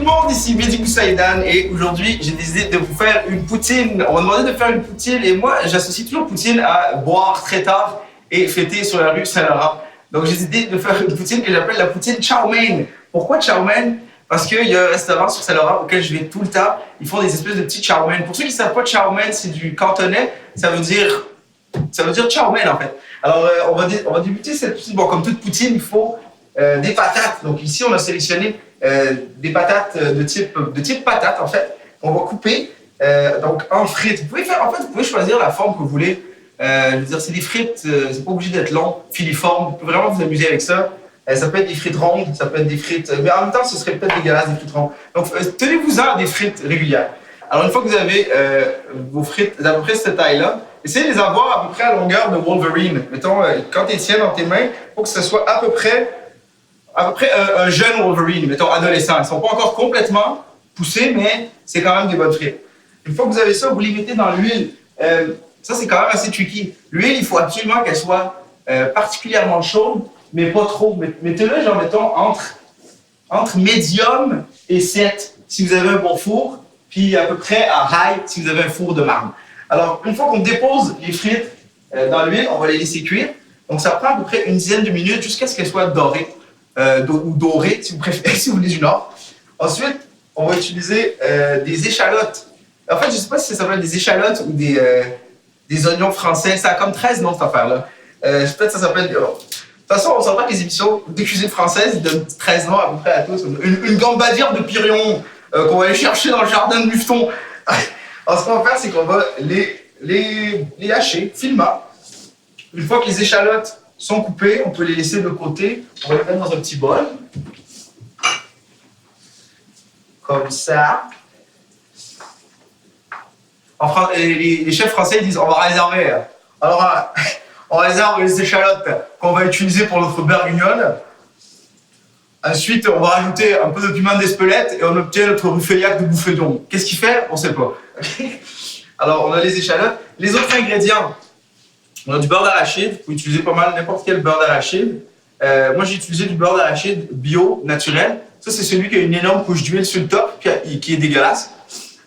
monde, ici Mehdi Boussaïdan et aujourd'hui j'ai décidé de vous faire une poutine. On m'a demandé de faire une poutine et moi j'associe toujours poutine à boire très tard et fêter sur la rue Saint-Laurent. Donc j'ai décidé de faire une poutine que j'appelle la poutine chow mein. Pourquoi chow mein? Parce qu'il y a un restaurant sur Saint-Laurent auquel je vais tout le temps. Ils font des espèces de petits chow mein. Pour ceux qui ne savent pas, chow mein c'est du cantonais, ça veut dire chow mein en fait. Alors on va débuter cette poutine. Bon, comme toute poutine, il faut des patates. Donc ici on a sélectionné des patates de type patate en fait, qu'on va couper donc en frites. Vous pouvez choisir la forme que vous voulez. Je veux dire, c'est des frites, c'est pas obligé d'être long, filiforme. Vous pouvez vraiment vous amuser avec ça. Ça peut être des frites rondes, ça peut être des frites, mais en même temps, ce serait peut-être dégueulasse des frites rondes. Donc tenez-vous-en des frites régulières. Alors une fois que vous avez vos frites d'à peu près cette taille-là, essayez de les avoir à peu près à longueur de Wolverine. Mettons, quand tu les tiens dans tes mains, il faut que ce soit à peu près un jeune Wolverine, mettons adolescent. Ils ne sont pas encore complètement poussés, mais c'est quand même des bonnes frites. Une fois que vous avez ça, vous les mettez dans l'huile. Ça, c'est quand même assez tricky. L'huile, il faut absolument qu'elle soit particulièrement chaude, mais pas trop. Mettez-le, genre, mettons, entre médium et 7, si vous avez un bon four, puis à peu près à high, si vous avez un four de marbre. Alors, une fois qu'on dépose les frites dans l'huile, on va les laisser cuire. Donc, ça prend à peu près une dizaine de minutes jusqu'à ce qu'elles soient dorées. Ou doré, si vous préférez, si vous voulez du Nord. Ensuite, on va utiliser des échalotes. En fait, je ne sais pas si ça s'appelle des échalotes ou des oignons français. Ça a comme 13 noms, cette affaire-là. Peut-être que ça s'appelle... De toute façon, on s'entend que les émissions de cuisine française, ils donnent 13 noms à peu près à tous. Une gambadière de Pirion qu'on va aller chercher dans le jardin de Mufton. Alors, ce qu'on va faire, c'est qu'on va les hacher finement. Une fois que les échalotes sont coupées, on peut les laisser de côté. On va les mettre dans un petit bol. Comme ça. Les chefs français disent on va réserver. Alors, on réserve les échalotes qu'on va utiliser pour notre bourguignonne. Ensuite, on va rajouter un peu de piment d'Espelette et on obtient notre ruffeillac de bouffedon. Qu'est-ce qu'il fait? On ne sait pas. Alors, on a les échalotes. Les autres ingrédients. On a du beurre d'arachide, vous pouvez utiliser pas mal n'importe quel beurre d'arachide. Moi, j'ai utilisé du beurre d'arachide bio, naturel. Ça, c'est celui qui a une énorme couche d'huile sur le top, puis qui est dégueulasse.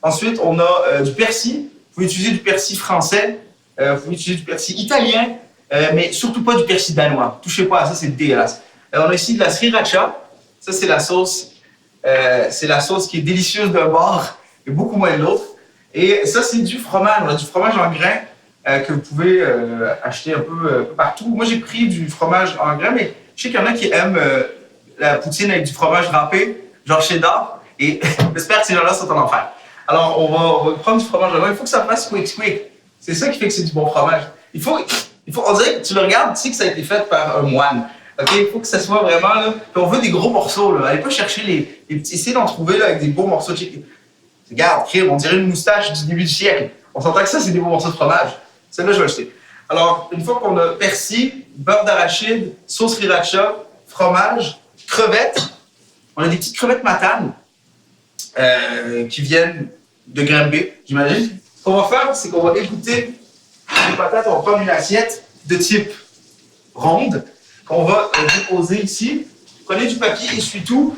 Ensuite, on a du persil. Vous pouvez utiliser du persil français, vous pouvez utiliser du persil italien, mais surtout pas du persil danois. Touchez pas à ça, c'est dégueulasse. On a ici de la sriracha. Ça, c'est la sauce qui est délicieuse d'un bord et beaucoup moins de l'autre. Et ça, c'est du fromage. On a du fromage en grains. Que vous pouvez acheter un peu partout. Moi, j'ai pris du fromage en grains, mais je sais qu'il y en a qui aiment la poutine avec du fromage râpé, genre cheddar, et j'espère que ces gens-là sont en enfer. Alors, on va prendre du fromage en grains. Il faut que ça fasse squick. C'est ça qui fait que c'est du bon fromage. On dirait que tu le regardes, tu sais que ça a été fait par un moine. OK? Il faut que ça soit vraiment, là. Puis on veut des gros morceaux, là. Allez pas chercher les petits. Essayez d'en trouver, là, avec des beaux morceaux de chicken. Regarde, on dirait une moustache du début du siècle. On s'entend que ça, c'est des beaux morceaux de fromage. Celle-là, je vais acheter. Alors, une fois qu'on a persil, beurre d'arachide, sauce sriracha, fromage, crevettes, on a des petites crevettes Matane qui viennent de Granby, j'imagine. Ce qu'on va faire, c'est qu'on va égoutter les patates. On va prendre une assiette de type ronde qu'on va déposer ici. Prenez du papier essuie-tout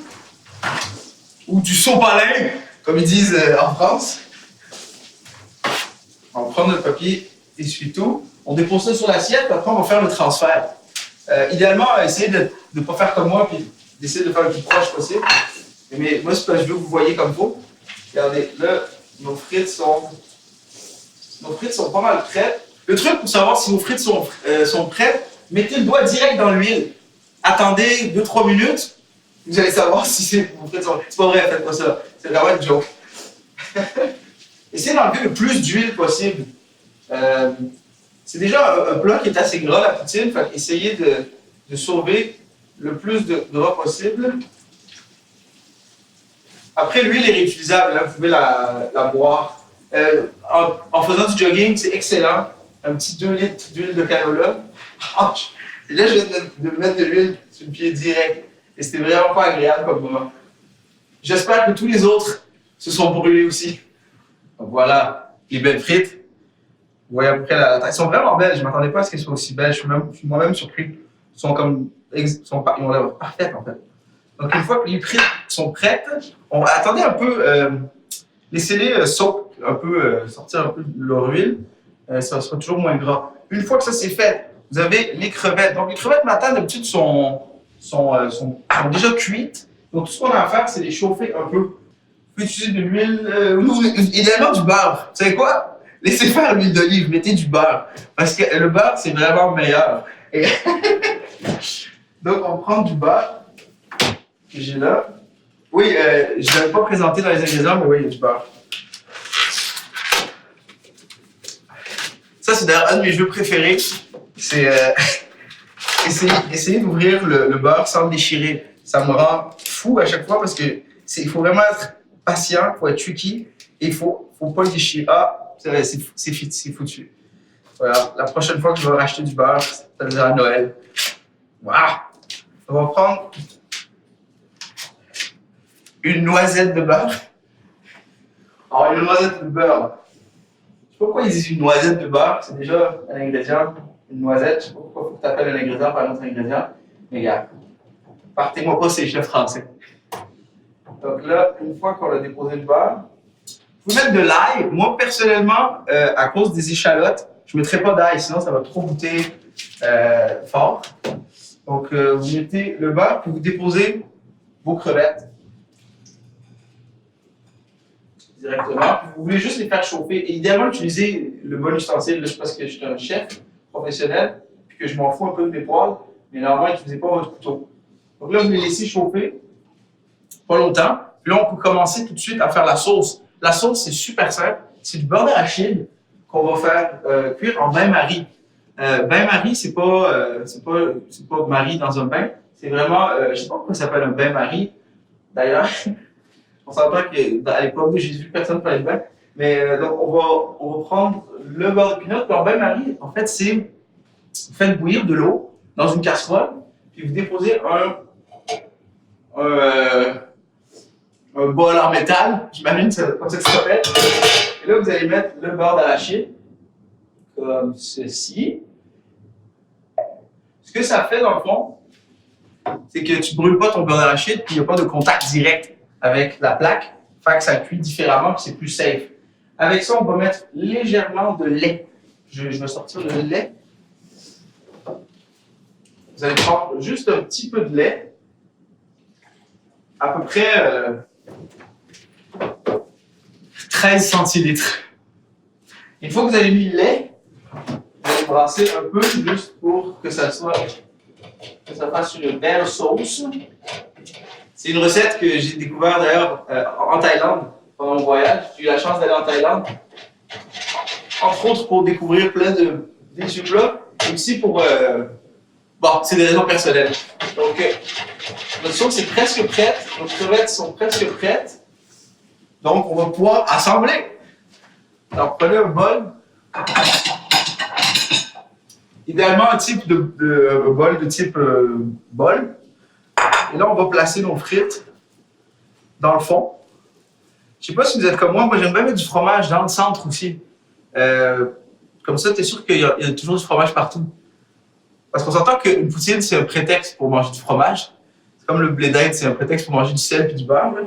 ou du sopalin, comme ils disent en France. On va prendre le papier essuie-tout, on dépose ça sur l'assiette, puis après on va faire le transfert. Idéalement, essayez de ne pas faire comme moi, puis d'essayer de faire le plus proche possible. Mais moi, c'est parce que je veux que vous voyez comme il faut. Regardez, là, nos frites sont pas mal prêtes. Le truc pour savoir si vos frites sont prêtes, mettez le doigt direct dans l'huile. Attendez 2-3 minutes, vous allez savoir si vos frites sont prêtes. C'est pas vrai, faites pas ça. C'est vraiment une joke. Essayez d'enlever le plus d'huile possible. C'est déjà un plat qui est assez gras, la poutine, fait essayez de sauver le plus de gras possible. Après, l'huile est réutilisable, hein, vous pouvez la boire. En faisant du jogging, c'est excellent. Un petit 2 litres d'huile de canola. Et là, je viens de mettre de l'huile sur le pied direct. Et c'était vraiment pas agréable comme moment. J'espère que tous les autres se sont brûlés aussi. Donc voilà, les belles frites. Vous voyez à peu près la taille. Elles sont vraiment belles. Je ne m'attendais pas à ce qu'elles soient aussi belles. Je suis moi-même surpris. Ils ont l'air parfaites, en fait. Donc, une fois que les frites sont prêtes, attendez un peu, laissez-les un peu, sortir un peu de leur huile. Ça sera toujours moins gras. Une fois que ça c'est fait, vous avez les crevettes. Donc, les crevettes matin, d'habitude, sont déjà cuites. Donc, tout ce qu'on a à faire, c'est les chauffer un peu. Vous pouvez utiliser de l'huile, ou idéalement du beurre. Vous savez quoi? Laissez faire l'huile d'olive, mettez du beurre. Parce que le beurre, c'est vraiment meilleur. Et donc, on prend du beurre que j'ai là. Oui, je ne l'avais pas présenté dans les ingrédients, mais oui, il y a du beurre. Ça, c'est d'ailleurs un de mes jeux préférés. C'est essayer d'ouvrir le beurre sans le déchirer. Ça me rend fou à chaque fois parce que il faut vraiment être patient, il faut être tricky et il faut pas le déchirer. Ah, c'est foutu. Voilà, la prochaine fois que je vais racheter du beurre, ça veut dire à Noël. Voilà. On va prendre une noisette de beurre. Alors, une noisette de beurre. Je sais pas pourquoi ils disent une noisette de beurre. C'est déjà un ingrédient. Une noisette. Je sais pas pourquoi il faut que tu appelles un ingrédient par un autre ingrédient. Mais gars, partez-moi pas ces chefs français. Donc là, une fois qu'on a déposé le beurre, vous pouvez mettre de l'ail. Moi, personnellement, à cause des échalotes, je ne mettrai pas d'ail, sinon ça va trop goûter fort. Donc, vous mettez le beurre, puis vous déposez vos crevettes directement. Puis vous voulez juste les faire chauffer. Et idéalement, utilisez le bon ustensile. Là, je pense que je suis un chef professionnel, puis que je m'en fous un peu de mes poils, mais normalement, n'utilisez pas votre couteau. Donc là, vous les laissez chauffer pas longtemps. Puis là, on peut commencer tout de suite à faire la sauce. La sauce, c'est super simple. C'est du beurre d'arachide qu'on va faire cuire en bain-marie. Bain-marie, c'est pas Marie dans un bain. C'est vraiment, je sais pas pourquoi ça s'appelle un bain-marie. D'ailleurs, on s'entend qu'à l'époque de Jésus, personne ne parlait de bain. Mais donc, on va prendre le beurre de pinot. Puis en bain-marie, en fait, c'est vous faites bouillir de l'eau dans une casserole, puis vous déposez un bol en métal, j'imagine c'est comme ça que ça s'appelle. Et là, vous allez mettre le beurre d'arachide, comme ceci. Ce que ça fait, dans le fond, c'est que tu ne brûles pas ton beurre d'arachide, puis il n'y a pas de contact direct avec la plaque. Fait que ça cuit différemment, puis c'est plus safe. Avec ça, on va mettre légèrement de lait. Je vais sortir le lait. Vous allez prendre juste un petit peu de lait, à peu près 13 centilitres. Une fois que vous avez mis le lait, vous allez brasser un peu juste pour que ça fasse une belle sauce. C'est une recette que j'ai découverte d'ailleurs en Thaïlande pendant mon voyage. J'ai eu la chance d'aller en Thaïlande, entre autres pour découvrir plein de délicieux plats, et aussi pour bon, c'est des raisons personnelles. Donc, notre sauce est presque prête. Nos crevettes sont presque prêtes. Donc, on va pouvoir assembler. Alors, prenez un bol. Idéalement, un type de bol de type bol. Et là, on va placer nos frites dans le fond. Je ne sais pas si vous êtes comme moi j'aime bien mettre du fromage dans le centre aussi. Comme ça, tu es sûr qu'il y a toujours du fromage partout. Parce qu'on s'entend qu'une poutine, c'est un prétexte pour manger du fromage. C'est comme le blé d'Inde, c'est un prétexte pour manger du sel et du beurre. Là.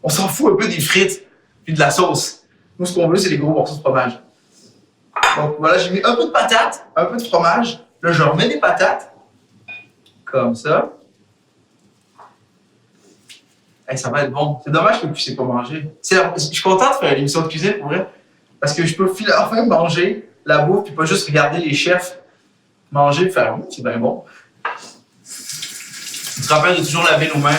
On s'en fout un peu des frites et de la sauce. Nous, ce qu'on veut, c'est des gros morceaux de fromage. Donc voilà, j'ai mis un peu de patates, un peu de fromage. Là, je remets des patates. Comme ça. Hey, ça va être bon. C'est dommage que vous ne puissiez pas manger. Je suis content de faire une émission de cuisine, pour vrai. Parce que je peux enfin manger la bouffe, puis pas juste regarder les chefs manger et faire « c'est bien bon ». Tu te rappelles de toujours laver nos mains.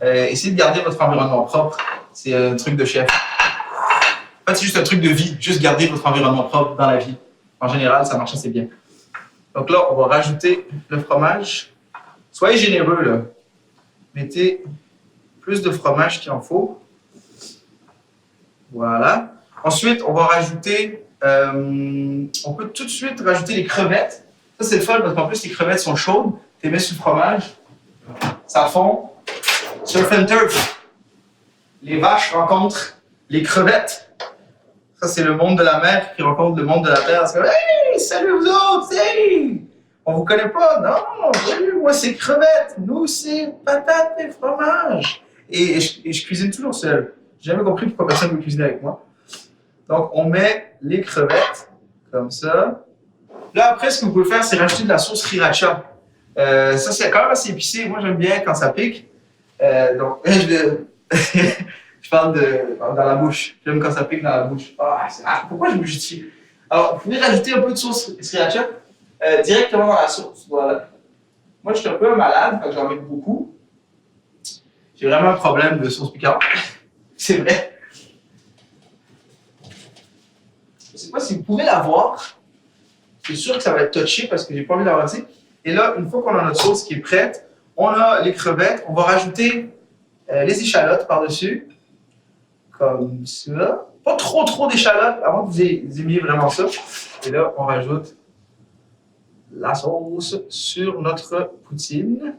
Essayez de garder votre environnement propre. C'est un truc de chef. En fait, c'est juste un truc de vie. Juste garder votre environnement propre dans la vie. En général, ça marche assez bien. Donc là, on va rajouter le fromage. Soyez généreux, là. Mettez plus de fromage qu'il en faut. Voilà. Ensuite, on va rajouter... on peut tout de suite rajouter les crevettes. Ça, c'est le fun parce qu'en plus, les crevettes sont chaudes. Tu les mets sur le fromage. Ça fond. Surf and turf. Les vaches rencontrent les crevettes. Ça, c'est le monde de la mer qui rencontre le monde de la terre. C'est comme, hey, salut vous autres, hey! On vous connaît pas? Non, oui, moi c'est crevettes, nous c'est patates et fromage. Et je cuisine toujours seul. J'ai jamais compris pourquoi personne veut cuisiner avec moi. Donc on met les crevettes comme ça. Là après, ce que vous pouvez faire, c'est rajouter de la sauce sriracha. Ça c'est quand même assez épicé. Moi j'aime bien quand ça pique. Donc je parle dans la bouche. J'aime quand ça pique dans la bouche. Pourquoi je bouge ici? Alors, vous pouvez rajouter un peu de sauce sriracha directement dans la sauce. Voilà. Moi, je suis un peu malade, donc j'en mets beaucoup. J'ai vraiment un problème de sauce piquante. C'est vrai. Je ne sais pas si vous pouvez la voir. C'est sûr que ça va être touché parce que j'ai pas envie de la rater. Et là, une fois qu'on a notre sauce qui est prête, on a les crevettes. On va rajouter les échalotes par-dessus. Comme ça. Pas trop d'échalotes, avant que vous aimiez vraiment ça. Et là, on rajoute la sauce sur notre poutine.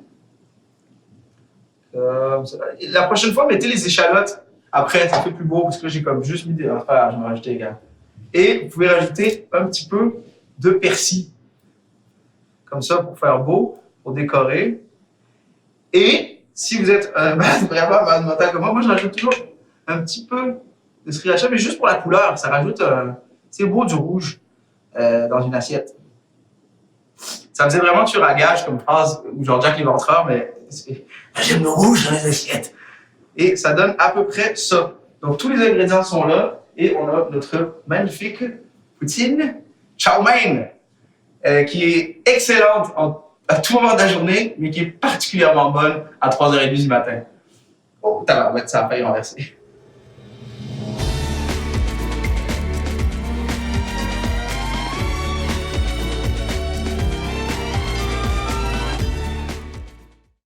Comme ça. Et la prochaine fois, mettez les échalotes après, ça fait plus beau parce que j'ai comme juste mis des affaires, je vais rajouter égal. Et vous pouvez rajouter un petit peu de persil. Comme ça, pour faire beau, pour décorer. Et si vous êtes vraiment malade mental comme moi, je rajoute toujours un petit peu de sriracha, mais juste pour la couleur. Ça rajoute, c'est beau du rouge dans une assiette. Ça faisait vraiment tuer à gage comme phrase, ou genre Jack l'Éventreur, mais j'aime le rouge dans les assiettes. Et ça donne à peu près ça. Donc tous les ingrédients sont là et on a notre magnifique poutine chow mein, qui est excellente à tout moment de la journée, mais qui est particulièrement bonne à 3h30 du matin. Oh, tabarouette, ça a failli renverser.